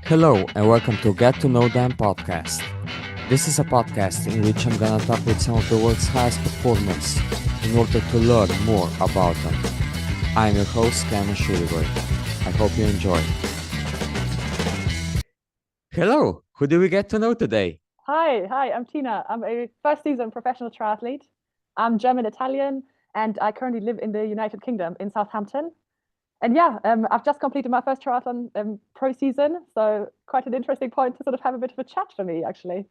Hello and welcome to Get to Know Them podcast. This is a podcast in which I'm gonna talk with some of the world's highest performers in order to learn more about them. I'm your host, Cameron Shuligoy. I hope you enjoy. Hello, who do we get to know today? Hi, I'm Tina. I'm a first season professional triathlete. I'm German Italian, and I currently live in the United Kingdom in Southampton. And I've just completed my first triathlon pro season, so quite an interesting point to sort of have a bit of a chat for me, actually.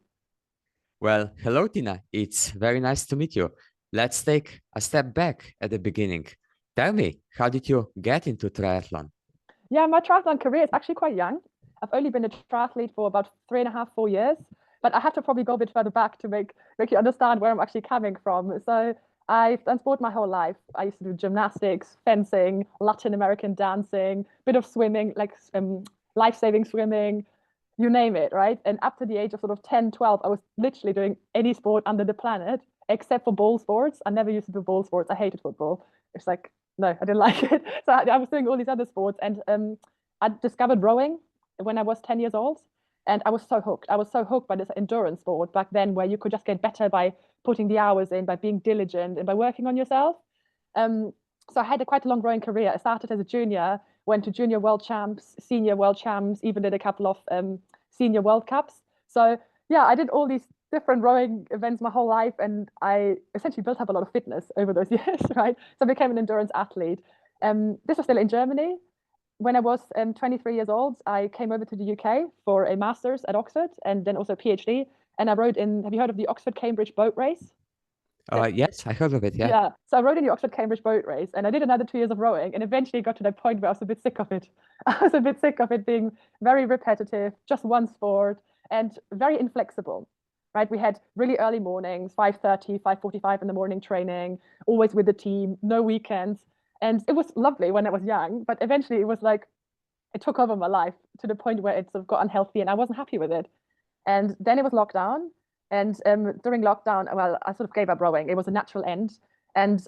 Well, hello Tina, it's very nice to meet you. Let's take a step back at the beginning. Tell me, how did you get into triathlon? Yeah, my triathlon career is actually quite young. I've only been a triathlete for about 3.5, 4 years, but I have to probably go a bit further back to make you understand where I'm actually coming from. So I've done sport my whole life. I used to do gymnastics, fencing, Latin American dancing, bit of swimming, like life-saving swimming, you name it, right? And up to the age of sort of 10, 12, I was literally doing any sport under the planet except for ball sports. I never used to do ball sports. I hated football. It's like, no, I didn't like it. So I was doing all these other sports. And I discovered rowing when I was 10 years old. And I was so hooked. I was so hooked by this endurance sport back then, where you could just get better by putting the hours in, by being diligent and by working on yourself. Um, so I had quite a long rowing career. I started as a junior, went to junior world champs, senior world champs, even did a couple of senior world cups. So yeah, I did all these different rowing events my whole life, and I essentially built up a lot of fitness over those years, right? So I became an endurance athlete. This was still in Germany. When I was 23 years old, I came over to the UK for a master's at Oxford and then also a PhD. And I rode in, have you heard of the Oxford Cambridge boat race? Yes, I heard of it, yeah. Yeah. So I rode in the Oxford Cambridge boat race and I did another 2 years of rowing and eventually got to that point where I was a bit sick of it. I was a bit sick of it being very repetitive, just one sport and very inflexible. Right. We had really early mornings, 5:30, 5:45 in the morning training, always with the team, no weekends. And it was lovely when I was young, but eventually it was like it took over my life to the point where it sort of got unhealthy and I wasn't happy with it. And then it was lockdown. And during lockdown, well, I sort of gave up rowing. It was a natural end. And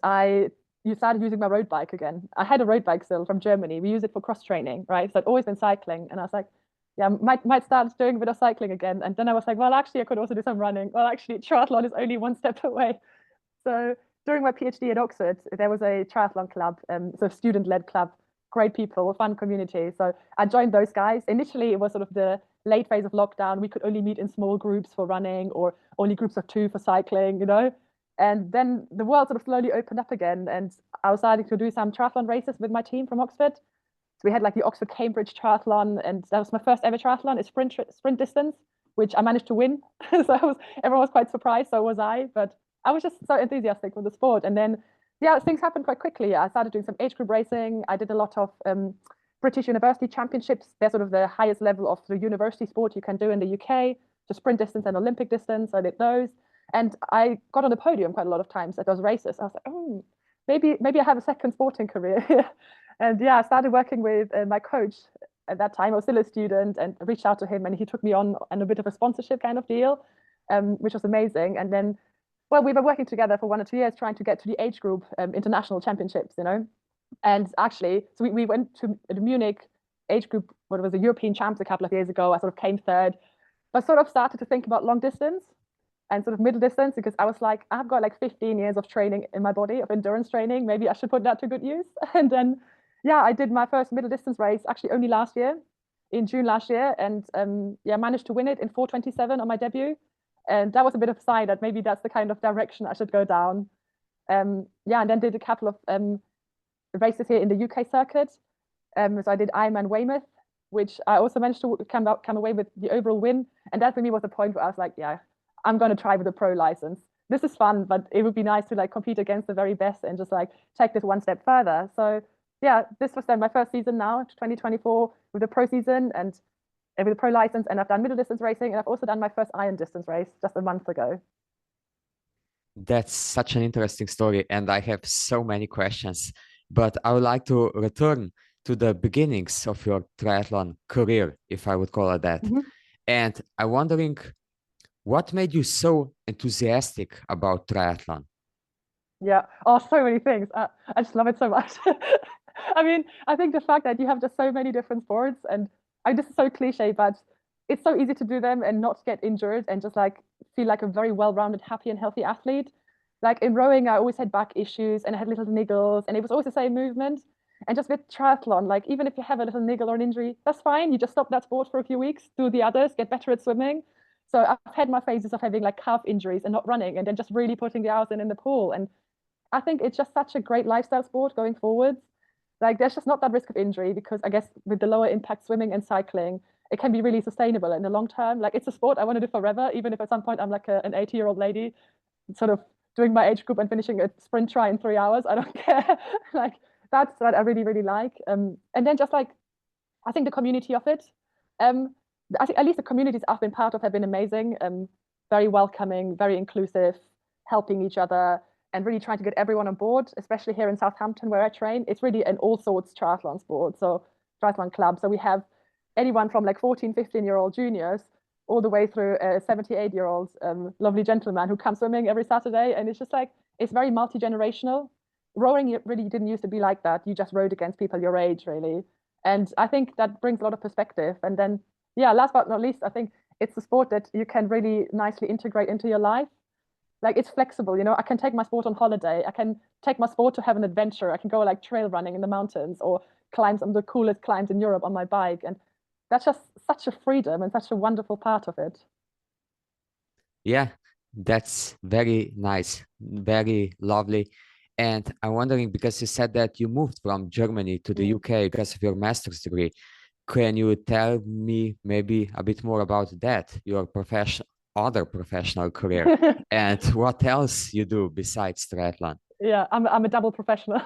you started using my road bike again. I had a road bike still from Germany. We use it for cross training, right? So I'd always been cycling. And I was like, yeah, might start doing a bit of cycling again. And then I was like, well, actually, I could also do some running. Well, actually, triathlon is only one step away. So during my PhD at Oxford, there was a triathlon club, so a student-led club, great people, fun community. So I joined those guys. Initially, it was sort of the late phase of lockdown. We could only meet in small groups for running or only groups of two for cycling, you know. And then the world sort of slowly opened up again, and I was starting to do some triathlon races with my team from Oxford. So we had like the Oxford Cambridge triathlon, and that was my first ever triathlon. It's sprint distance, which I managed to win. So everyone was quite surprised. So was I, but I was just so enthusiastic for the sport. And then, yeah, things happened quite quickly. I started doing some age group racing. I did a lot of British University Championships. They're sort of the highest level of the university sport you can do in the UK, so sprint distance and Olympic distance. I did those. And I got on the podium quite a lot of times at those races. I was like, oh, maybe I have a second sporting career here. And yeah, I started working with my coach at that time. I was still a student and I reached out to him and he took me on a bit of a sponsorship kind of deal, which was amazing. And then, well, we were working together for 1 or 2 years trying to get to the age group international championships, you know. And actually, so we went to the Munich age group, what was the European champs a couple of years ago. I sort of came third, but sort of started to think about long distance and sort of middle distance because I was like, I've got like 15 years of training in my body, of endurance training. Maybe I should put that to good use. And then, yeah, I did my first middle distance race actually only last year, in June last year, and yeah, managed to win it in 4:27 on my debut. And that was a bit of a sign that maybe that's the kind of direction I should go down. Yeah, and then did a couple of races here in the UK circuit. So I did Ironman Weymouth, which I also managed to come away with the overall win. And that for me was the point where I was like, yeah, I'm going to try with a pro license. This is fun, but it would be nice to like compete against the very best and just like take this one step further. So yeah, this was then my first season now, 2024, with the pro season and with the pro license. And I've done middle distance racing, and I've also done my first iron distance race just a month ago. That's such an interesting story, and I have so many questions. But I would like to return to the beginnings of your triathlon career, if I would call it that. Mm-hmm. And I'm wondering, what made you so enthusiastic about triathlon? Yeah. Oh, so many things. I just love it so much. I mean, I think the fact that you have just so many different sports and this is so cliche, but it's so easy to do them and not get injured and just like feel like a very well-rounded, happy and healthy athlete. Like in rowing, I always had back issues and I had little niggles, and it was always the same movement. And just with triathlon, like even if you have a little niggle or an injury, that's fine. You just stop that sport for a few weeks, do the others, get better at swimming. So I've had my phases of having like calf injuries and not running, and then just really putting the hours in the pool. And I think it's just such a great lifestyle sport going forwards. Like there's just not that risk of injury because I guess with the lower impact swimming and cycling, it can be really sustainable in the long term. Like it's a sport I want to do forever, even if at some point I'm like an 80-year-old lady, sort of doing my age group and finishing a sprint try in 3 hours. I don't care. Like that's what I really, really like. And then just like I think the community of it. Um, I think at least the communities I've been part of have been amazing. Very welcoming, very inclusive, helping each other, and really trying to get everyone on board. Especially here in Southampton where I train, it's really an all sorts triathlon sport. So triathlon club. So we have anyone from like 14, 15-year-old juniors all the way through a 78-year-old lovely gentleman who comes swimming every Saturday. And it's just like it's very multi-generational. Rowing really didn't used to be like that. You just rowed against people your age, really. And I think that brings a lot of perspective. And then, yeah, last but not least, I think it's a sport that you can really nicely integrate into your life. Like it's flexible, you know, I can take my sport on holiday. I can take my sport to have an adventure. I can go like trail running in the mountains or climb some of the coolest climbs in Europe on my bike. And that's just such a freedom and such a wonderful part of it. Yeah, that's very nice, very lovely. And I'm wondering, because you said that you moved from Germany to the Mm. UK because of your master's degree, can you tell me maybe a bit more about that, your other professional career, and what else you do besides triathlon? Yeah, I'm a double professional.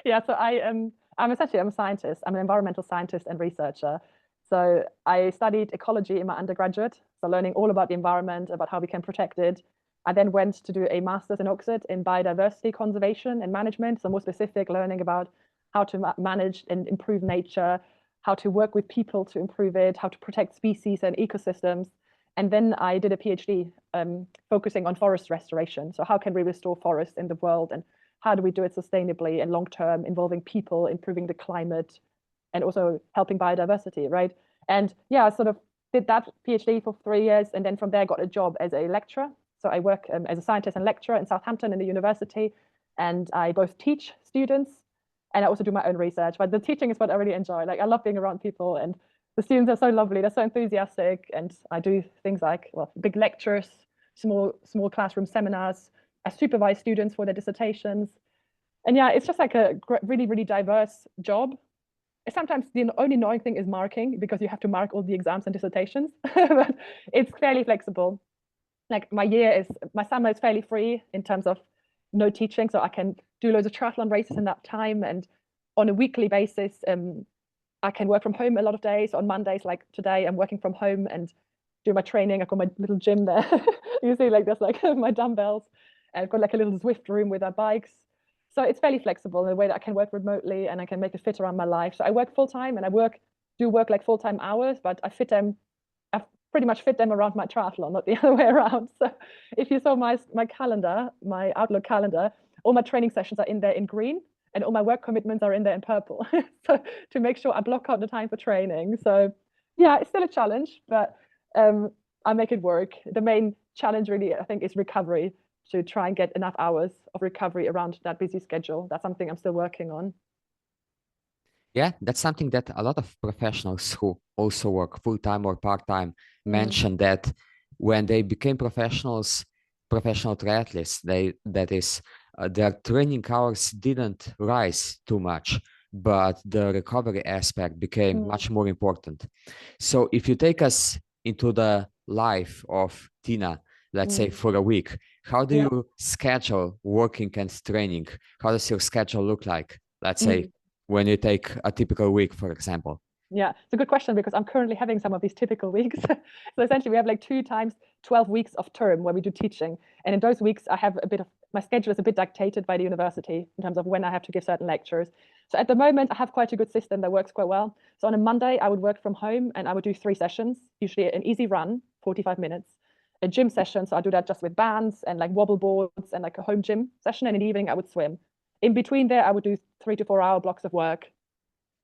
Yeah, so I'm a scientist. I'm an environmental scientist and researcher. So I studied ecology in my undergraduate, so learning all about the environment, about how we can protect it. I then went to do a master's in Oxford in biodiversity conservation and management, so more specific learning about how to manage and improve nature, how to work with people to improve it, how to protect species and ecosystems. And then I did a PhD focusing on forest restoration. So how can we restore forests in the world, and how do we do it sustainably and long term, involving people, improving the climate, and also helping biodiversity, right? And yeah, I sort of did that PhD for 3 years, and then from there got a job as a lecturer. So I work as a scientist and lecturer in Southampton in the university, and I both teach students and I also do my own research. But the teaching is what I really enjoy. Like I love being around people, and the students are so lovely. They're so enthusiastic, and I do things like big lectures, small classroom seminars. I supervise students for their dissertations, and yeah, it's just like a really really diverse job. Sometimes the only annoying thing is marking because you have to mark all the exams and dissertations, but it's fairly flexible. Like my summer is fairly free in terms of no teaching, so I can do loads of triathlon races in that time. And on a weekly basis, I can work from home a lot of days. On Mondays, like today, I'm working from home and do my training. I've got my little gym there. You see, like there's like my dumbbells. I've got like a little Zwift room with our bikes. So it's fairly flexible in a way that I can work remotely and I can make it fit around my life. So I work full time and do work like full-time hours, but I pretty much fit them around my triathlon, not the other way around. So if you saw my calendar, my Outlook calendar, all my training sessions are in there in green and all my work commitments are in there in purple. So to make sure I block out the time for training. So yeah, it's still a challenge, but I make it work. The main challenge really, I think, is recovery, to try and get enough hours of recovery around that busy schedule. That's something I'm still working on. Yeah, that's something that a lot of professionals who also work full-time or part-time Mm. mention, that when they became professional triathletes, their training hours didn't rise too much, but the recovery aspect became Mm. much more important. So if you take us into the life of Tina, let's say Mm. for a week, how do Yeah. you schedule working and training? How does your schedule look like? Let's say Mm. when you take a typical week, for example. Yeah, it's a good question because I'm currently having some of these typical weeks. So essentially, we have like 2 times 12 weeks of term where we do teaching. And in those weeks, I have my schedule is a bit dictated by the university in terms of when I have to give certain lectures. So at the moment, I have quite a good system that works quite well. So on a Monday, I would work from home and I would do 3 sessions, usually an easy run, 45 minutes, a gym session. So I do that just with bands and like wobble boards and like a home gym session. And in the evening, I would swim. In between there, I would do 3 to 4 hour blocks of work.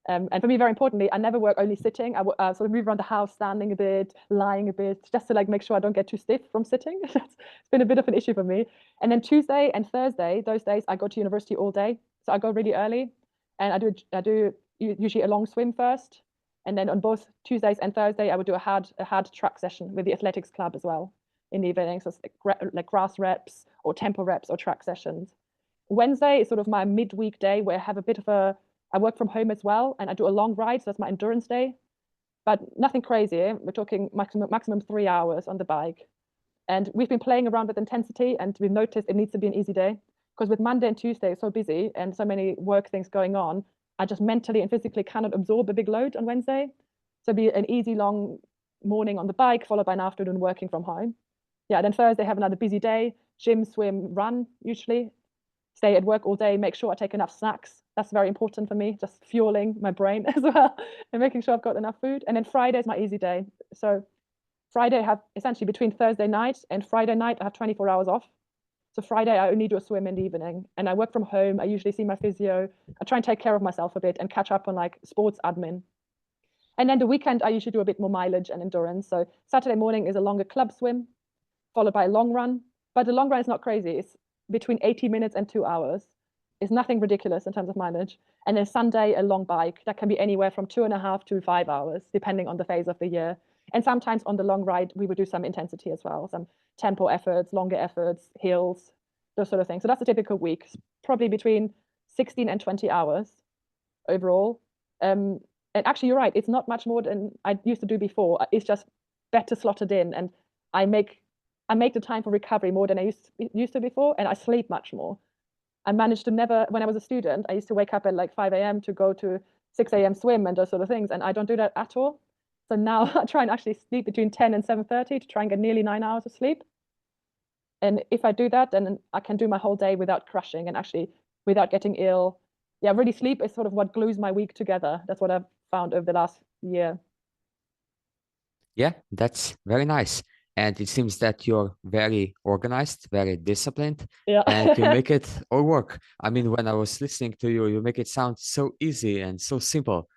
And for me, very importantly, I never work only sitting. I sort of move around the house, standing a bit, lying a bit, just to like make sure I don't get too stiff from sitting. It's been a bit of an issue for me. And then Tuesday and Thursday, those days I go to university all day. So I go really early, and I do usually a long swim first. And then on both Tuesdays and Thursday, I would do a hard track session with the athletics club as well in the evening. So it's like grass reps or tempo reps or track sessions. Wednesday is sort of my midweek day where I have a bit of I work from home as well, and I do a long ride. So that's my endurance day, but nothing crazy. We're talking maximum 3 hours on the bike. And we've been playing around with intensity, and we've noticed it needs to be an easy day because with Monday and Tuesday, it's so busy and so many work things going on. I just mentally and physically cannot absorb a big load on Wednesday. So it'd be an easy long morning on the bike, followed by an afternoon working from home. Yeah, then Thursday, have another busy day, gym, swim, run, usually. Stay at work all day, make sure I take enough snacks. That's very important for me, just fueling my brain as well and making sure I've got enough food. And then Friday is my easy day. So Friday, I have essentially between Thursday night and Friday night, I have 24 hours off. So Friday, I only do a swim in the evening, and I work from home. I usually see my physio. I try and take care of myself a bit and catch up on like sports admin. And then the weekend, I usually do a bit more mileage and endurance. So Saturday morning is a longer club swim, followed by a long run. But the long run is not crazy. It's between 80 minutes and 2 hours. It's nothing ridiculous in terms of mileage. And then Sunday, a long bike that can be anywhere from 2.5 to 5 hours, depending on the phase of the year. And sometimes on the long ride, we would do some intensity as well, some tempo efforts, longer efforts, hills, those sort of things. So that's a typical week, probably between 16 and 20 hours overall. And actually, you're right, it's not much more than I used to do before. It's just better slotted in, and I make the time for recovery more than I used to before, and I sleep much more. I managed to never, when I was a student, I used to wake up at like 5 a.m. to go to 6 a.m. swim and those sort of things, and I don't do that at all. So now I try and actually sleep between 10 and 7:30 to try and get nearly 9 hours of sleep. And if I do that, then I can do my whole day without crashing and actually without getting ill. Yeah, really sleep is sort of what glues my week together. That's what I've found over the last year. Yeah, that's very nice. And it seems that you're very organized, very disciplined, Yeah. and you make it all work. I mean, when I was listening to you, you make it sound so easy and so simple.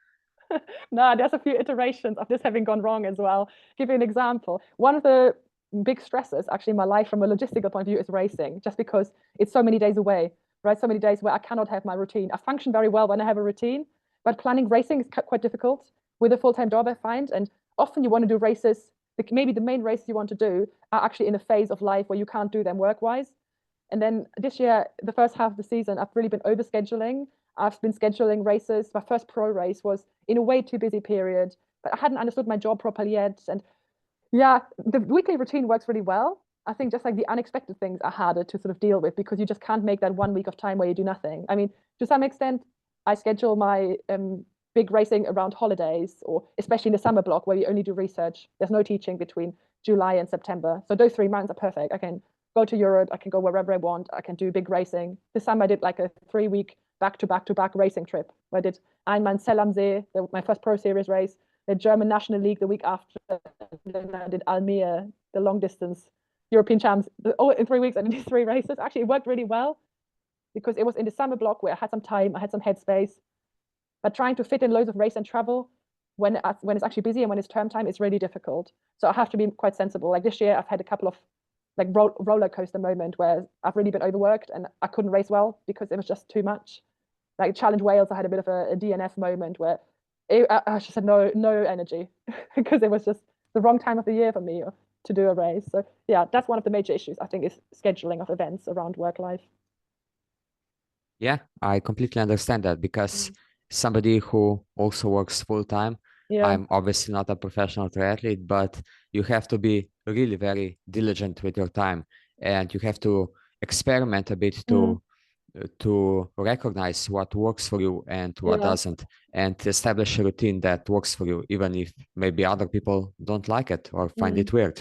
No, there's a few iterations of this having gone wrong as well. Give you an example. One of the big stresses actually in my life from a logistical point of view is racing, just because it's so many days away, right? So many days where I cannot have my routine. I function very well when I have a routine, but planning racing is quite difficult with a full-time job, I find. And often you want to do races, maybe the main races you want to do are actually in a phase of life where you can't do them work-wise. And then this year, the first half of the season, I've really been overscheduling. I've been scheduling races. My first pro race was in a way too busy period, but I hadn't understood my job properly yet. And yeah, the weekly routine works really well. I think just like the unexpected things are harder to sort of deal with because you just can't make that 1 week of time where you do nothing. I mean, to some extent, I schedule my big racing around holidays, or especially in the summer block where we only do research. There's no teaching between July and September. So those 3 months are perfect. I can go to Europe, I can go wherever I want, I can do big racing. This summer I did like a 3 week back-to-back racing trip where I did Ironman Zell am See, my first Pro Series race, the German National League the week after, and then I did Almere, the long distance European champs. All in 3 weeks I did 3 races. Actually, it worked really well because it was in the summer block where I had some time, I had some headspace. But trying to fit in loads of race and travel when it's actually busy and when it's term time, it's really difficult. So I have to be quite sensible. Like this year, I've had a couple of like roller coaster moment where I've really been overworked and I couldn't race well because it was just too much. Like Challenge Wales, I had a bit of a DNF moment where I just had no energy because it was just the wrong time of the year for me to do a race. So yeah, that's one of the major issues I think is scheduling of events around work life. Yeah, I completely understand that because somebody who also works full time, Yeah. I'm obviously not a professional triathlete, but you have to be really very diligent with your time and you have to experiment a bit to recognize what works for you and what doesn't, and establish a routine that works for you, even if maybe other people don't like it or find it weird.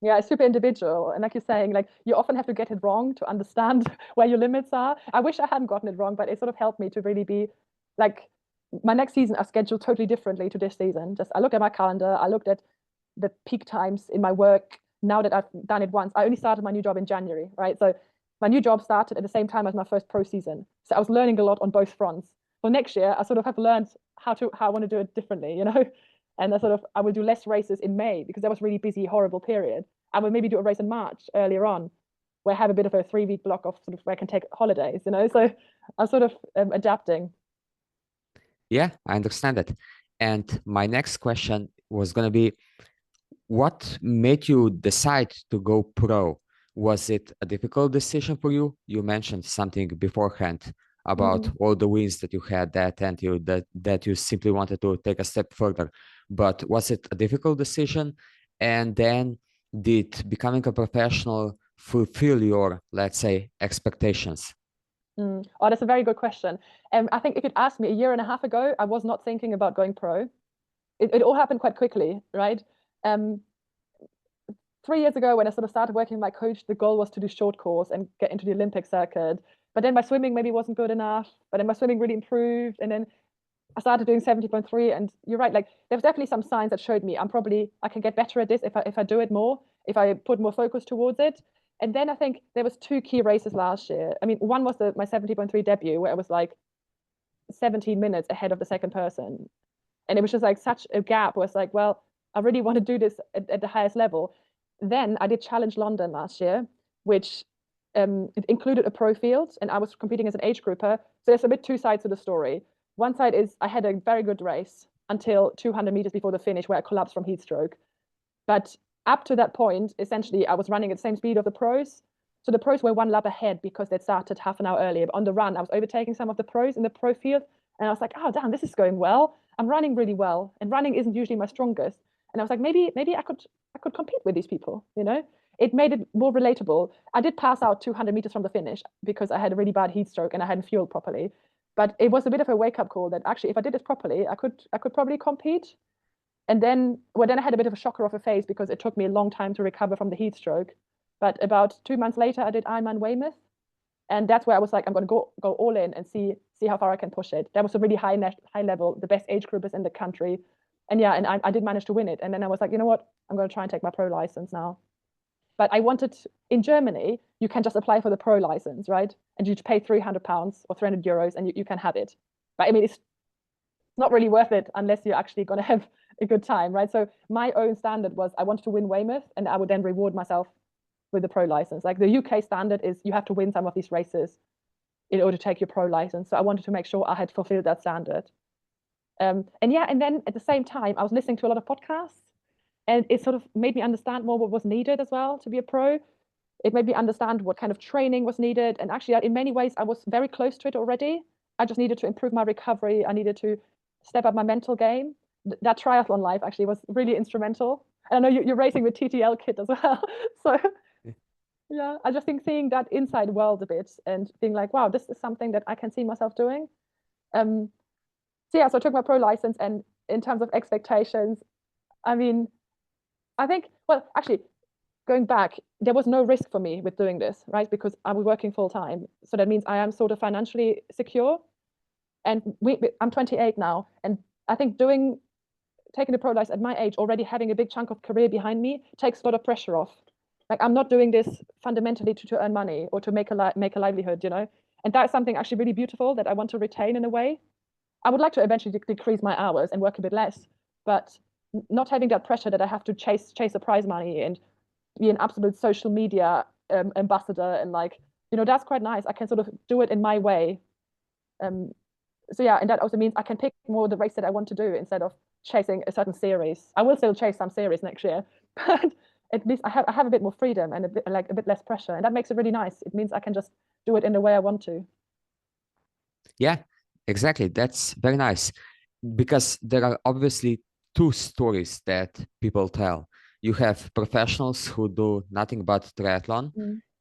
Yeah, it's super individual. And like you're saying, like you often have to get it wrong to understand where your limits are. I wish I hadn't gotten it wrong, but it sort of helped me to really be like my next season I scheduled totally differently to this season. Just I looked at my calendar, I looked at the peak times in my work. Now that I've done it once, I only started my new job in January, right? So my new job started at the same time as my first pro season. So I was learning a lot on both fronts. for next year, I sort of have learned how I want to do it differently, you know. And I will do less races in May because that was really busy, horrible period. I will maybe do a race in March earlier on, where I have a bit of a 3-week block of sort of where I can take holidays, you know. So I'm sort of adapting. Yeah, I understand it. And my next question was going to be, what made you decide to go pro? Was it a difficult decision for you? You mentioned something beforehand about all the wins that you had that you simply wanted to take a step further. But was it a difficult decision? And then did becoming a professional fulfill your, let's say, expectations? Oh, that's a very good question. I think if you'd asked me a year and a half ago, I was not thinking about going pro. It all happened quite quickly, right? 3 years ago, when I sort of started working with my coach, the goal was to do short course and get into the Olympic circuit. But then my swimming maybe wasn't good enough. But then my swimming really improved. And then I started doing 70.3. And you're right, like there's definitely some signs that showed me I can get better at this if I do it more, if I put more focus towards it. And then I think there was 2 key races last year. I mean, one was my 70.3 debut, where I was like 17 minutes ahead of the second person. And it was just like such a gap where it's like, well, I really want to do this at the highest level. Then I did Challenge London last year, which it included a pro field, and I was competing as an age grouper. So there's a bit 2 sides to the story. One side is I had a very good race until 200 meters before the finish, where I collapsed from heat stroke. But up to that point, essentially, I was running at the same speed of the pros. So the pros were 1 lap ahead because they'd started half an hour earlier. But on the run, I was overtaking some of the pros in the pro field. And I was like, oh, damn, this is going well. I'm running really well. And running isn't usually my strongest. And I was like, maybe I could compete with these people, you know? It made it more relatable. I did pass out 200 meters from the finish because I had a really bad heat stroke and I hadn't fueled properly. But it was a bit of a wake-up call that actually, if I did this properly, I could probably compete. And then I had a bit of a shocker of a phase because it took me a long time to recover from the heat stroke. But about 2 months later, I did Ironman Weymouth. And that's where I was like, I'm going to go all in and see how far I can push it. That was a really high level, the best age groupers in the country. And yeah, and I did manage to win it. And then I was like, you know what? I'm going to try and take my pro license now. But in Germany, you can just apply for the pro license, right? And you pay £300 or €300 and you can have it. But I mean, it's not really worth it unless you're actually going to have a good time, right? So my own standard was I wanted to win Weymouth, and I would then reward myself with the pro license. Like the UK standard is you have to win some of these races in order to take your pro license. So I wanted to make sure I had fulfilled that standard. And then at the same time, I was listening to a lot of podcasts, and it sort of made me understand more what was needed as well to be a pro. It made me understand what kind of training was needed. And actually, in many ways, I was very close to it already. I just needed to improve my recovery. I needed to step up my mental game. That triathlon life actually was really instrumental. And I know you're racing with TTL kit as well. So yeah, I just think seeing that inside world a bit and being like, wow, this is something that I can see myself doing. So I took my pro license, and in terms of expectations, I mean, I think, well, actually, going back, there was no risk for me with doing this, right? Because I was working full time. So that means I am sort of financially secure. And I'm 28 now. And I think taking the pro license at my age, already having a big chunk of career behind me, takes a lot of pressure off. Like I'm not doing this fundamentally to earn money or to make a livelihood, you know? And that's something actually really beautiful that I want to retain in a way. I would like to eventually decrease my hours and work a bit less, but not having that pressure that I have to chase the prize money and be an absolute social media ambassador, and like, you know, that's quite nice. I can sort of do it in my way. And that also means I can pick more the race that I want to do instead of chasing a certain series. I will still chase some series next year, but at least I have a bit more freedom and a bit less pressure, and that makes it really nice. It means I can just do it in the way I want to. Yeah, exactly. That's very nice, because there are obviously 2 stories that people tell. You have professionals who do nothing but triathlon,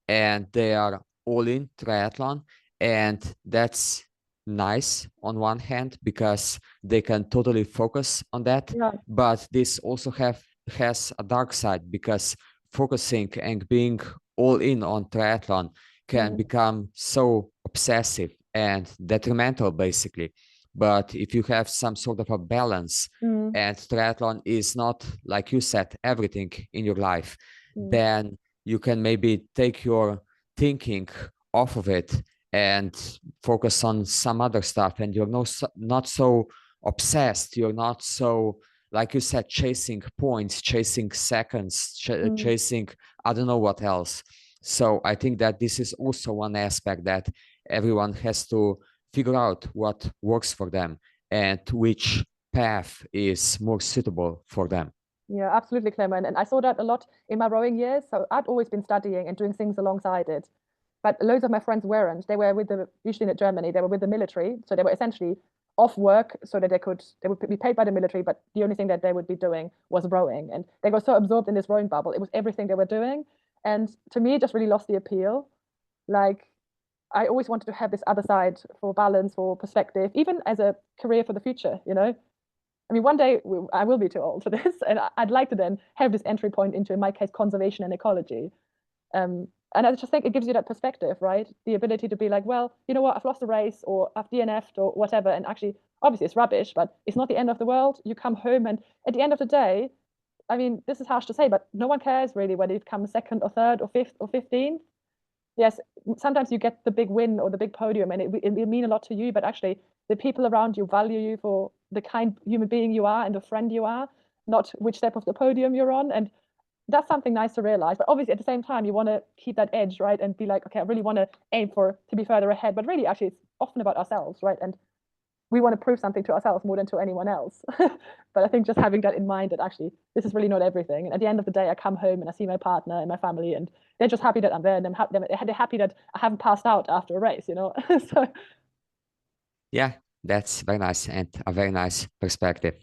and they are all in triathlon, and that's nice on one hand because they can totally focus on that. Yeah. But this also has a dark side, because focusing and being all in on triathlon can become so obsessive and detrimental, basically. But if you have some sort of a balance, and triathlon is not, like you said, everything in your life, then you can maybe take your thinking off of it and focus on some other stuff, and you're not so obsessed, you're not so, like you said, chasing points, chasing seconds, chasing I don't know what else. So I think that this is also one aspect that everyone has to figure out what works for them and which path is more suitable for them. Yeah, absolutely, Clement. And I saw that a lot in my rowing years. So I'd always been studying and doing things alongside it. But loads of my friends weren't. They were usually in Germany, they were with the military. So they were essentially off work so that they would be paid by the military, but the only thing that they would be doing was rowing. And they got so absorbed in this rowing bubble. It was everything they were doing. And to me, it just really lost the appeal. Like, I always wanted to have this other side for balance, for perspective, even as a career for the future, you know? I mean, one day I will be too old for this, and I'd like to then have this entry point into, in my case, conservation and ecology. And I just think it gives you that perspective, right? The ability to be like, well, you know what, I've lost a race or I've DNF'd or whatever. And actually, obviously, it's rubbish, but it's not the end of the world. You come home, and at the end of the day, I mean, this is harsh to say, but no one cares really whether you've come second or third or fifth or 15th. Yes, sometimes you get the big win or the big podium, and it mean a lot to you, but actually, the people around you value you for the kind human being you are and the friend you are, not which step of the podium you're on. And that's something nice to realize. But obviously, at the same time, you want to keep that edge, right? And be like, okay, I really want to aim to be further ahead. But really, actually, it's often about ourselves, right? And we want to prove something to ourselves more than to anyone else. But I think just having that in mind, that actually this is really not everything. And at the end of the day, I come home and I see my partner and my family, and they're just happy that I'm there, and they're happy that I haven't passed out after a race, you know? So Yeah, that's very nice and a very nice perspective.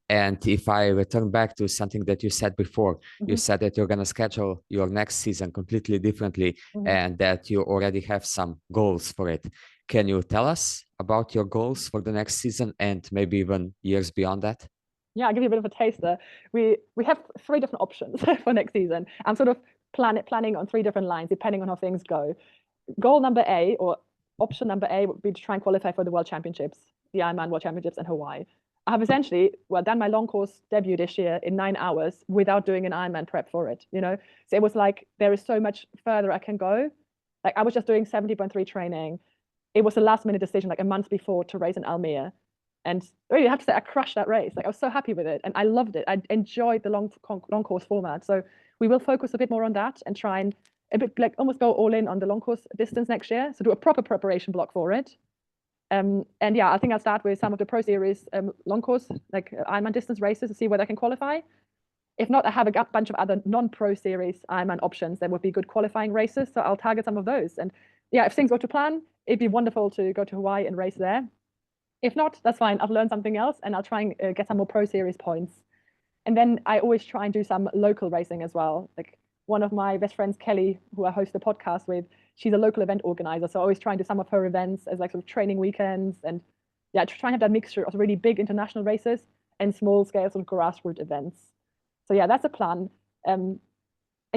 And if I return back to something that you said before, you said that you're going to schedule your next season completely differently and that you already have some goals for it. Can you tell us about your goals for the next season and maybe even years beyond that? Yeah, I'll give you a bit of a taster. We have three different options for next season. I'm sort of planning on three different lines depending on how things go. Goal number A, or option number A, would be to try and qualify for the World Championships, the Ironman World Championships in Hawaii. I have essentially, well, done my long course debut this year in 9 hours without doing an Ironman prep for it, you know? So it was like, there is so much further I can go. Like, I was just doing 70.3 training. It was a last minute decision, like a month before, to race in Almere. And really, I have to say, I crushed that race. Like, I was so happy with it, and I loved it. I enjoyed the long course format. So we will focus a bit more on that and try and a bit like almost go all in on the long course distance next year. So do a proper preparation block for it. And yeah, I think I'll start with some of the Pro Series long course, like Ironman distance races, to see whether I can qualify. If not, I have a bunch of other non-Pro Series Ironman options that would be good qualifying races. So I'll target some of those. And yeah, if things go to plan, it'd be wonderful to go to Hawaii and race there. If not, that's fine. I've learned something else, and I'll try and get some more Pro Series points. And then I always try and do some local racing as well. Like, one of my best friends, Kelly, who I host a podcast with, she's a local event organizer. So I always try and do some of her events as like sort of training weekends, and yeah, try and have that mixture of really big international races and small scale sort of grassroots events. So yeah, that's a plan. And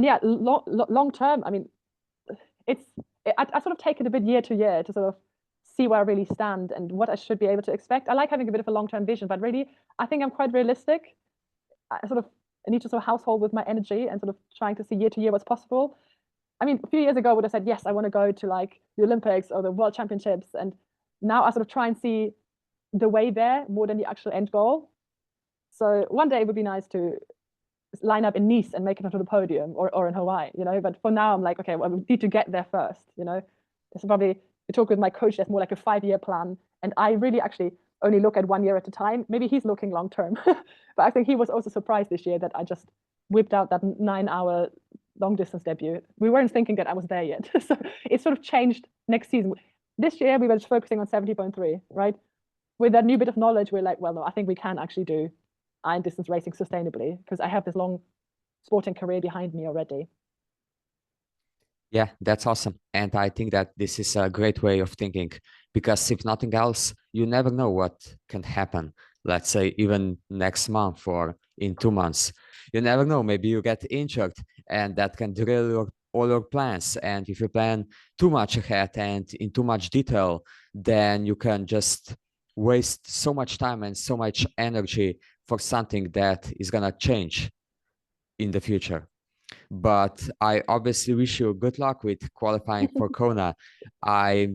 yeah, long term, I mean, I sort of take it a bit year to year to sort of see where I really stand and what I should be able to expect. I like having a bit of a long-term vision, but really, I think I'm quite realistic. I need to sort of household with my energy and sort of trying to see year to year what's possible. I mean, a few years ago, I would have said, yes, I want to go to like the Olympics or the World Championships. And now I sort of try and see the way there more than the actual end goal. So one day it would be nice to line up in Nice and make it onto the podium, or in Hawaii, you know. But for now, I'm like, okay, well, we need to get there first, you know. It's probably, we talk with my coach, that's more like a 5-year plan. And I really actually only look at 1 year at a time. Maybe he's looking long term. But I think he was also surprised this year that I just whipped out that 9-hour long distance debut. We weren't thinking that I was there yet. So it sort of changed next season. This year, we were just focusing on 70.3, right? With that new bit of knowledge, we're like, well, no, I think we can actually do iron distance racing sustainably because I have this long sporting career behind me already. Yeah, that's awesome. And I think that this is a great way of thinking, because if nothing else, you never know what can happen. Let's say even next month or in 2 months, you never know. Maybe you get injured and that can derail all your plans. And if you plan too much ahead and in too much detail, then you can just waste so much time and so much energy for something that is going to change in the future. But I obviously wish you good luck with qualifying for Kona. I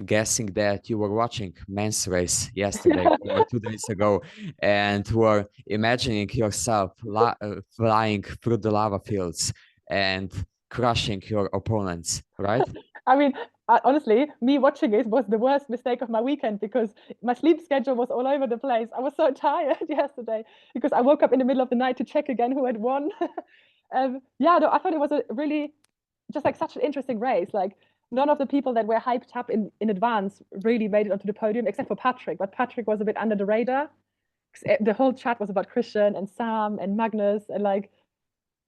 guessing that you were watching men's race yesterday or 2 days ago and were imagining yourself flying through the lava fields and crushing your opponents, right? I mean, honestly, me watching it was the worst mistake of my weekend because my sleep schedule was all over the place. I was so tired yesterday because I woke up in the middle of the night to check again who had won. Yeah, no, I thought it was a really just like such an interesting race. Like none of the people that were hyped up in advance really made it onto the podium except for Patrick. But Patrick was a bit under the radar. The whole chat was about Christian and Sam and Magnus and like.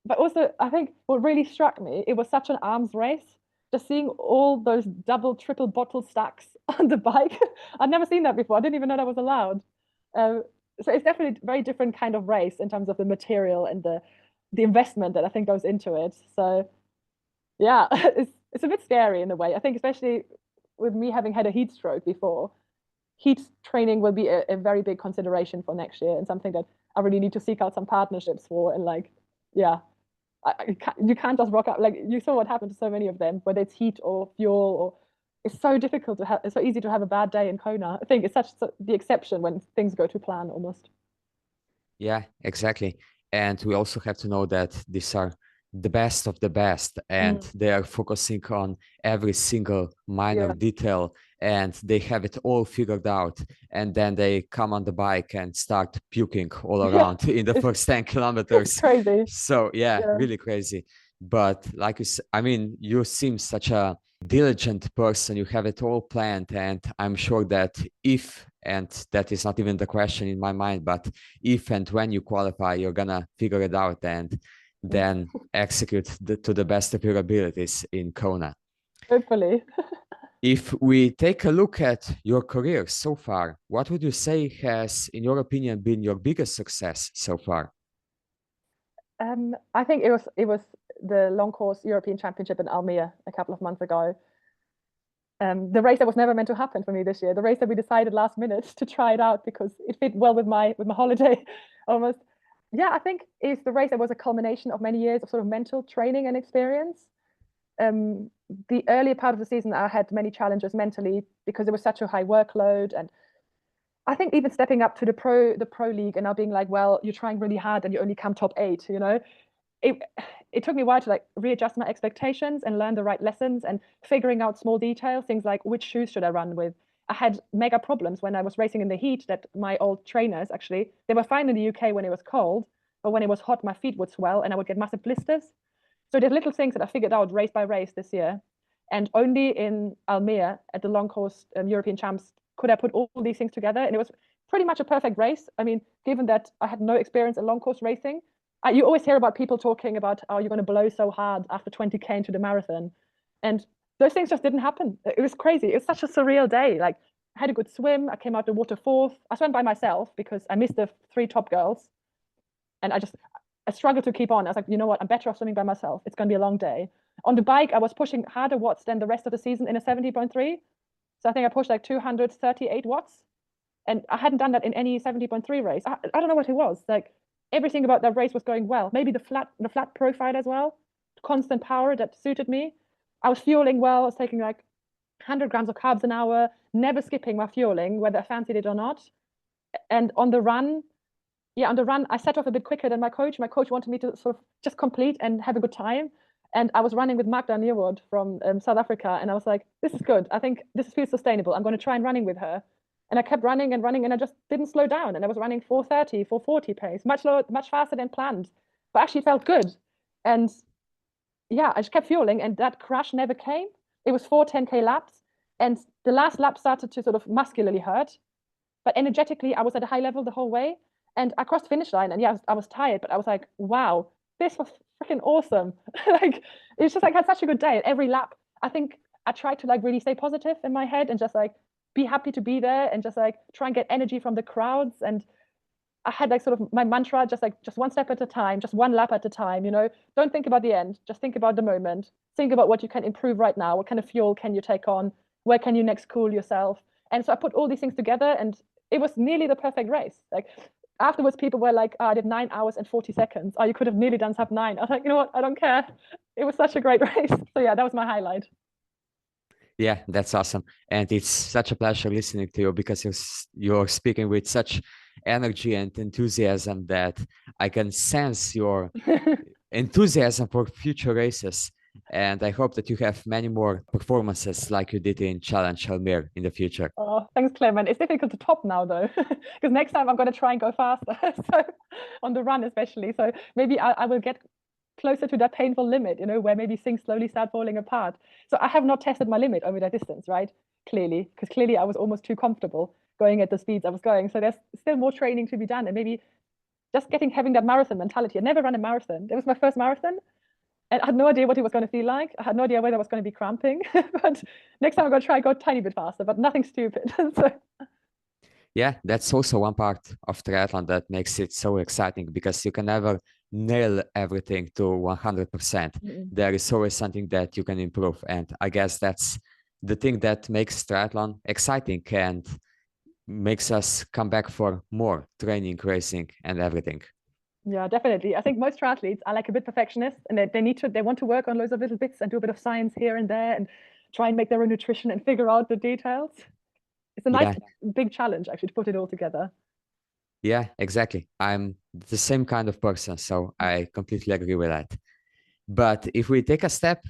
But also, I think what really struck me, it was such an arms race. Just seeing all those double, triple bottle stacks on the bike. I'd never seen that before. I didn't even know that was allowed. Um, so it's definitely a very different kind of race in terms of the material and the investment that I think goes into it. So yeah, it's a bit scary in a way. I think especially with me having had a heat stroke before, heat training will be a very big consideration for next year and something that I really need to seek out some partnerships for. And like, yeah, you can't just rock up. Like you saw what happened to so many of them, whether it's heat or fuel or it's so difficult to have, it's so easy to have a bad day in Kona. I think it's such the exception when things go to plan almost. Yeah, exactly. And we also have to know that these are the best of the best, and Mm, they are focusing on every single minor yeah. detail, and they have it all figured out. And then they come on the bike and start puking all Yeah. around in the It's, first 10 it's kilometers. crazy. So, yeah, Yeah. really crazy. But like I mean, you seem such a diligent person. You have it all planned. And I'm sure that if, and that is not even the question in my mind, but if and when you qualify, you're gonna figure it out and then execute to the best of your abilities in Kona. Hopefully. If we take a look at your career so far, what would you say has, in your opinion, been your biggest success so far? I think it was the long course European Championship in Almere a couple of months ago. The race that was never meant to happen for me this year, the race that we decided last minute to try it out because it fit well with my holiday almost. Yeah, I think it's the race that was a culmination of many years of sort of mental training and experience. Um, the earlier part of the season, I had many challenges mentally because it was such a high workload, and I think even stepping up to the pro league and now being like, well, you're trying really hard and you only come top eight, it it took me a while to like readjust my expectations and learn the right lessons and figuring out small details, things like which shoes should I run with. I had mega problems when I was racing in the heat that my old trainers actually they were fine in the UK when it was cold, but when it was hot, my feet would swell and I would get massive blisters. So there's little things that I figured out race by race this year. And only in Almere at the long course European champs could I put all these things together. And it was pretty much a perfect race. I mean, given that I had no experience in long course racing, you always hear about people talking about, oh, you're going to blow so hard after 20K into the marathon. And those things just didn't happen. It was crazy. It was such a surreal day. Like, I had a good swim. I came out the water fourth. I swam by myself because I missed the three top girls. And I struggled to keep on. I was like, you know what? I'm better off swimming by myself. It's going to be a long day. On the bike, I was pushing harder watts than the rest of the season in a 70.3. So I think I pushed like 238 watts. And I hadn't done that in any 70.3 race. I don't know what it was. Like everything about that race was going well. Maybe the flat profile as well. Constant power that suited me. I was fueling well. I was taking like 100 grams of carbs an hour, never skipping my fueling, whether I fancied it or not. And on the run, I set off a bit quicker than my coach. My coach wanted me to sort of just complete and have a good time. And I was running with Magda Nierwood from South Africa. And I was like, this is good. I think this feels sustainable. I'm going to try and running with her. And I kept running and running and I just didn't slow down. And I was running 4:30, 4:40 pace, much lower, much faster than planned, but actually felt good. And yeah, I just kept fueling and that crash never came. It was 4 10K laps. And the last lap started to sort of muscularly hurt, but energetically, I was at a high level the whole way. And I crossed the finish line, and yeah, I was tired, but I was like, wow, this was freaking awesome. Like, it's just like I had such a good day. At every lap, I think I tried to like really stay positive in my head and just like be happy to be there and just like try and get energy from the crowds. And I had like sort of my mantra, just one step at a time, just one lap at a time, don't think about the end, just think about the moment. Think about what you can improve right now. What kind of fuel can you take on? Where can you next cool yourself? And so I put all these things together and it was nearly the perfect race. Like afterwards, people were like, oh, I did 9 hours and 40 seconds. Oh, you could have nearly done sub 9. I was like, you know what? I don't care. It was such a great race. So yeah, that was my highlight. Yeah, that's awesome. And it's such a pleasure listening to you because you're speaking with such energy and enthusiasm that I can sense your enthusiasm for future races. And I hope that you have many more performances like you did in Challenge Almere in the future. Oh, thanks, Clement. It's difficult to top now, though, because next time I'm going to try and go faster. So on the run, especially. So maybe I will get closer to that painful limit, where maybe things slowly start falling apart. So I have not tested my limit over that distance, right? Clearly, because clearly I was almost too comfortable going at the speeds I was going. So there's still more training to be done, and maybe just having that marathon mentality. I never ran a marathon. It was my first marathon, and I had no idea what it was going to feel like. I had no idea whether I was going to be cramping. But next time I'm going to try and go a tiny bit faster, but nothing stupid. So Yeah, that's also one part of triathlon that makes it so exciting because you can never nail everything to 100%. mm, There is always something that you can improve. And I guess that's the thing that makes triathlon exciting and makes us come back for more training, racing, and everything. yeah, definitely. I think most triathletes are like a bit perfectionist, and they want to work on loads of little bits and do a bit of science here and there and try and make their own nutrition and figure out the details. It's a nice Yeah, big challenge actually to put it all together. yeah, exactly. I'm the same kind of person, so I completely agree with that. But if we take a step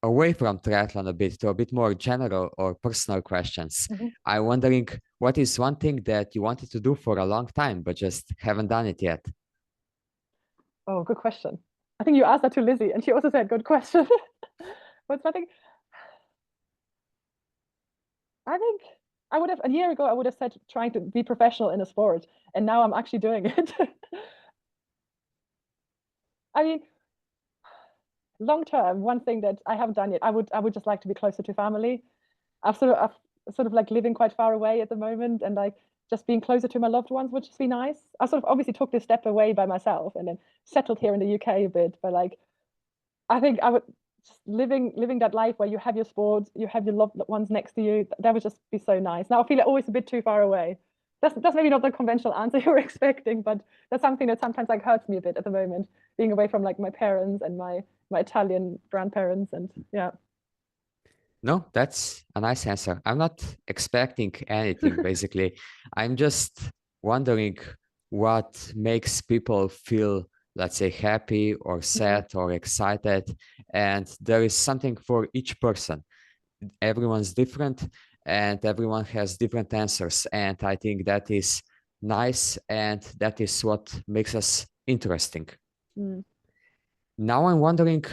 away from triathlon a bit to a bit more general or personal questions, Mhm. I'm wondering what is one thing that you wanted to do for a long time but just haven't done it yet? Oh, good question. I think you asked that to Lizzie, and she also said good question. What's something I think I would have a year ago I would have said trying to be professional in a sport, and now I'm actually doing it. I mean, long term, one thing that I haven't done yet, I would just like to be closer to family. I've sort of like living quite far away at the moment, and like just being closer to my loved ones would just be nice. I sort of obviously took this step away by myself and then settled here in the UK a bit, but like I think I would just living that life where you have your sports, you have your loved ones next to you. That would just be so nice. Now I feel always a bit too far away. That's maybe not the conventional answer you were expecting, but that's something that sometimes like hurts me a bit at the moment, being away from like my parents and my Italian grandparents, and yeah. No, that's a nice answer. I'm not expecting anything, basically. I'm just wondering what makes people feel, let's say, happy or Mm, sad or excited. And there is something for each person. Everyone's different and everyone has different answers. And I think that is nice and that is what makes us interesting. mm. Now I'm wondering,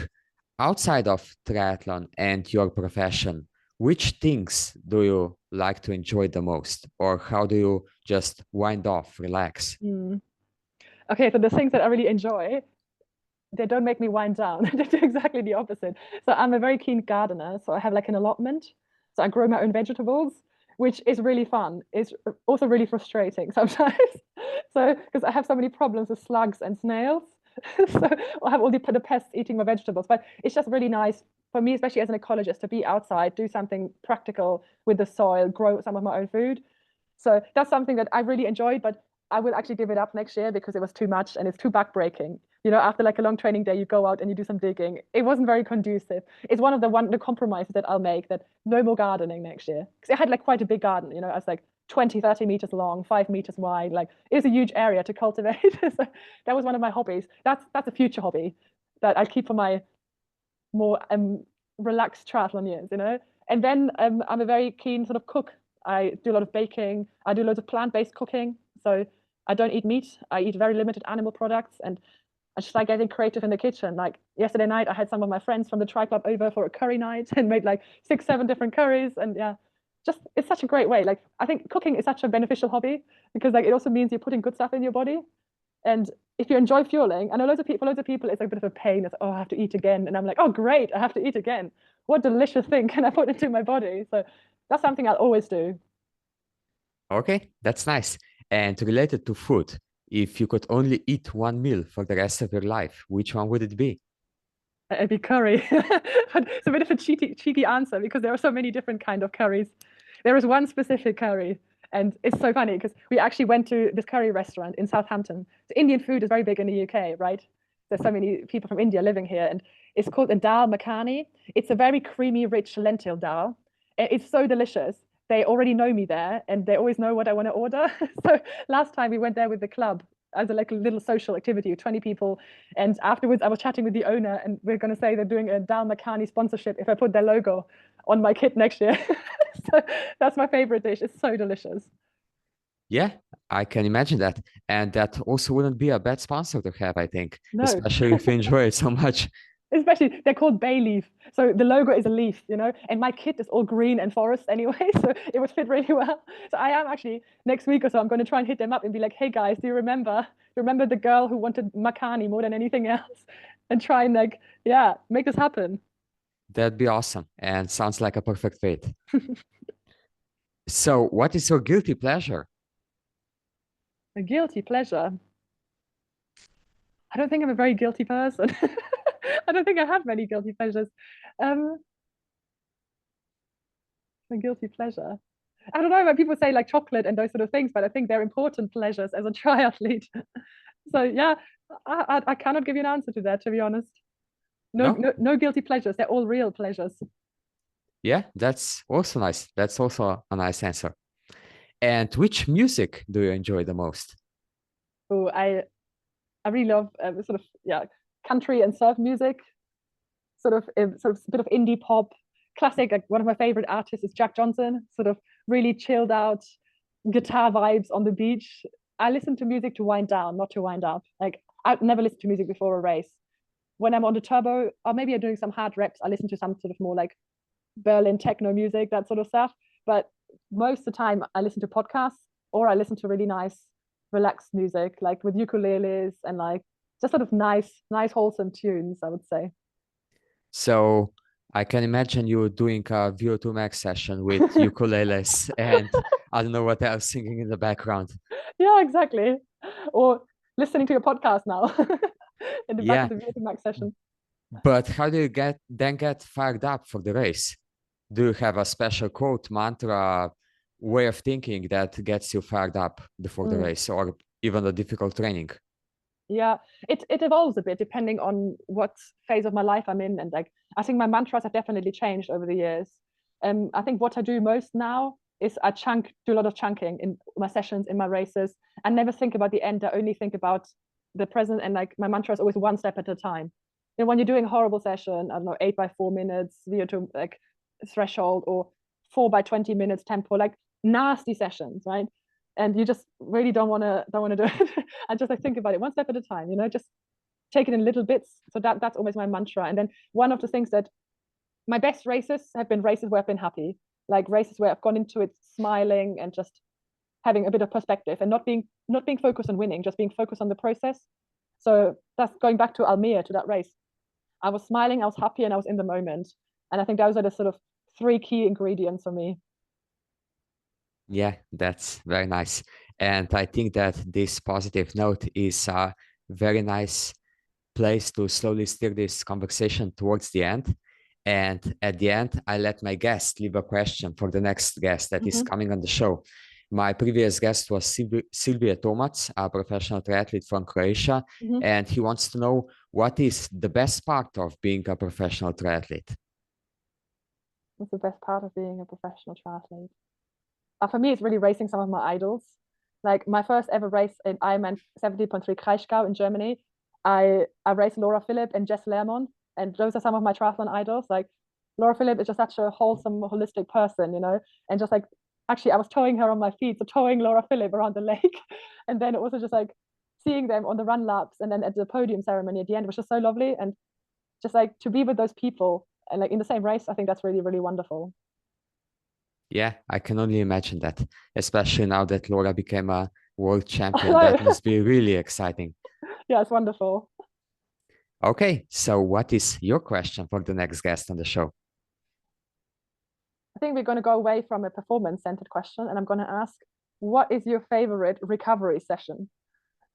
outside of triathlon and your profession, which things do you like to enjoy the most? Or how do you just wind off, relax? Mm. Okay, so the things that I really enjoy, they don't make me wind down. They do exactly the opposite. So I'm a very keen gardener. So I have like an allotment. So I grow my own vegetables, which is really fun. It's also really frustrating sometimes. So because I have so many problems with slugs and snails. So I have all the pests eating my vegetables. But it's just really nice for me, especially as an ecologist, to be outside, do something practical with the soil, grow some of my own food. So that's something that I really enjoyed, but I will actually give it up next year because it was too much and it's too backbreaking. After like a long training day, you go out and you do some digging. It wasn't very conducive. It's one of the compromises that I'll make, that no more gardening next year. Because I had like quite a big garden, I was like 20, 30 meters long, 5 meters wide. Like it's a huge area to cultivate. So that was one of my hobbies. That's a future hobby that I keep for my more relaxed triathlon years. And then I'm a very keen sort of cook. I do a lot of baking. I do loads of plant-based cooking. So I don't eat meat. I eat very limited animal products, and I just like getting creative in the kitchen. Like yesterday night, I had some of my friends from the Tri Club over for a curry night and made like 6, 7 different curries. And yeah, just it's such a great way. Like I think cooking is such a beneficial hobby because like it also means you're putting good stuff in your body. And if you enjoy fueling, I know loads of people, it's like a bit of a pain. It's, oh, I have to eat again. And I'm like, oh, great, I have to eat again. What delicious thing can I put into my body? So that's something I'll always do. Okay, that's nice. And related to food, if you could only eat one meal for the rest of your life, which one would it be? It'd be curry. But it's a bit of a cheeky answer because there are so many different kind of curries. There is one specific curry, and it's so funny because we actually went to this curry restaurant in Southampton. So Indian food is very big in the UK, right? There's so many people from India living here, and it's called a dal makhani. It's a very creamy, rich lentil dal, It's so delicious. They already know me there and they always know what I want to order. So last time we went there with the club as like a little social activity with 20 people. And afterwards I was chatting with the owner and we're going to say they're doing a Dal Makhani sponsorship if I put their logo on my kit next year. So that's my favorite dish. It's so delicious. Yeah, I can imagine that. And that also wouldn't be a bad sponsor to have, I think, No, especially if you enjoy it so much. especially they're called bay leaf. So the logo is a leaf, you know, and my kit is all green and forest anyway. So it would fit really well. So I am actually next week or so, I'm going to try and hit them up and be like, hey guys, do you remember the girl who wanted Makani more than anything else? And try and like, yeah, make this happen. That'd be awesome and sounds like a perfect fit. So, what is your guilty pleasure? A guilty pleasure. I don't think I'm a very guilty person. I don't think I have many guilty pleasures. Um, a guilty pleasure. I don't know when people say like chocolate and those sort of things, but I think they're important pleasures as a triathlete. So yeah, I cannot give you an answer to that, to be honest. No, No? no, no guilty pleasures. They're all real pleasures. Yeah, that's also nice. That's also a nice answer. And which music do you enjoy the most? Oh, I really love sort of yeah country and surf music. Sort of a bit of indie pop, classic. Like one of my favorite artists is Jack Johnson. Sort of really chilled out guitar vibes on the beach. I listen to music to wind down, not to wind up. Like I've never listened to music before a race. When I'm on the turbo, or maybe I'm doing some hard reps, I listen to some sort of more like Berlin techno music, that sort of stuff. But most of the time, I listen to podcasts or I listen to really nice, relaxed music, like with ukuleles and like just sort of nice, wholesome tunes, I would say. So, I can imagine you doing a VO2 Max session with ukuleles and I don't know what else singing in the background. Yeah, exactly. Or listening to your podcast now in the back of Yeah, the Music Max session. but how do you get fired up for the race? Do you have a special quote, mantra, way of thinking that gets you fired up before the Mm. race or even the difficult training? Yeah, it evolves a bit depending on what phase of my life I'm in, and like I think my mantras have definitely changed over the years. I think what I do most now is do a lot of chunking in my sessions, in my races. I never think about the end. I only think about the present, and like my mantra is always one step at a time. You know, when you're doing a horrible session, I don't know, 8 by 4 minutes VO2 like threshold or 4 by 20 minutes tempo, like nasty sessions, right? And you just really don't want to do it. I just like think about it one step at a time, you know, just take it in little bits. So that's always my mantra. And then one of the things that my best races have been races where I've been happy, like races where I've gone into it smiling and just having a bit of perspective and not being focused on winning, just being focused on the process. So that's going back to Almere, to that race. I was smiling, I was happy, and I was in the moment. And I think those are the sort of three key ingredients for me. Yeah, that's very nice. And I think that this positive note is a very nice place to slowly steer this conversation towards the end. And at the end, I let my guest leave a question for the next guest that is Mm-hmm. coming on the show. My previous guest was Silvija Tomac, a professional triathlete from Croatia, Mm-hmm. and he wants to know what is the best part of being a professional triathlete. What's the best part of being a professional triathlete? For me, it's really racing some of my idols. Like my first ever race in Ironman 70.3 Kraichgau in Germany, I raced Laura Philipp and Jess Lehrmann, and those are some of my triathlon idols. Like Laura Philipp is just such a wholesome, holistic person, you know, and just like actually I was towing her on my feet, so towing Laura Philipp around the lake, and then also just like seeing them on the run laps and then at the podium ceremony at the end was just so lovely, and just like to be with those people and like in the same race, I think that's really, really wonderful. Yeah, I can only imagine that, especially now that Laura became a world champion. That Yeah, must be really exciting. it's wonderful. Okay, so what is your question for the next guest on the show? I think we're going to go away from a performance centered question and I'm going to ask, what is your favorite recovery session?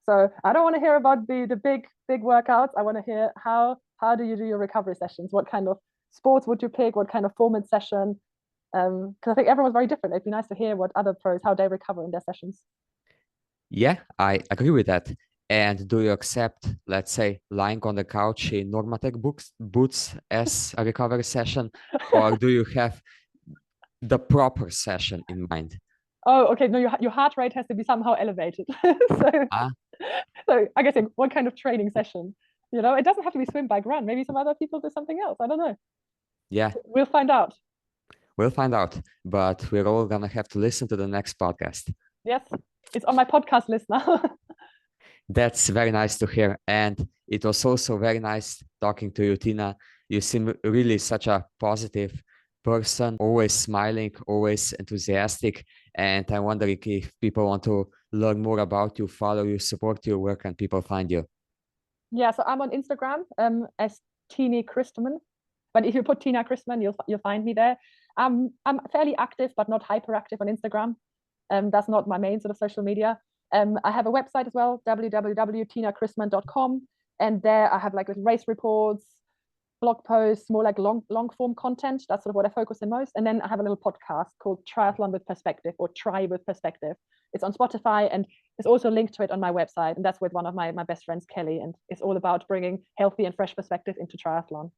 So I don't want to hear about the big workouts. I want to hear how do you do your recovery sessions? What kind of sports would you pick? What kind of performance session? Because I think everyone's very different. It'd be nice to hear what other pros, how they recover in their sessions. Yeah, I agree with that. And do you accept, let's say, lying on the couch in Normatec boots as a recovery session? Or do you have the proper session in mind. Oh, okay. No, your heart rate has to be somehow elevated. So, Ah, so I guess what kind of training session? It doesn't have to be swim, bike, run. Maybe some other people do something else. I don't know. yeah, We'll find out. we'll find out. But we're all gonna have to listen to the next podcast. Yes, it's on my podcast list now. That's very nice to hear. And it was also very nice talking to you, Tina. You seem really such a positive person, always smiling, always enthusiastic. And I'm wondering if people want to learn more about you, follow you, support you, where can people find you? Yeah, so I'm on Instagram as Tini Christmann. But if you put Tina Christmann, you'll find me there. I'm fairly active, but not hyperactive on Instagram. That's not my main sort of social media. I have a website as well, www.tinachristmann.com. And there I have like race reports, blog posts, more like long form content. That's sort of what I focus on most. And then I have a little podcast called Triathlon with Perspective, or Try with Perspective. It's on Spotify, and it's also linked to it on my website. And that's with one of my best friends, Kelly. And it's all about bringing healthy and fresh perspective into triathlon.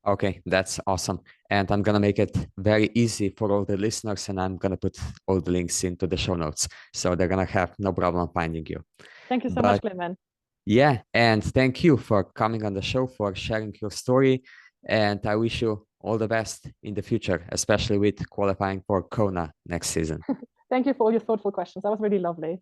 Okay, that's awesome. And I'm going to make it very easy for all the listeners, and I'm going to put all the links into the show notes. So they're going to have no problem finding you. Thank you so much, But Clement. yeah, and thank you for coming on the show, for sharing your story. And I wish you all the best in the future, especially with qualifying for Kona next season. Thank you for all your thoughtful questions. That was really lovely.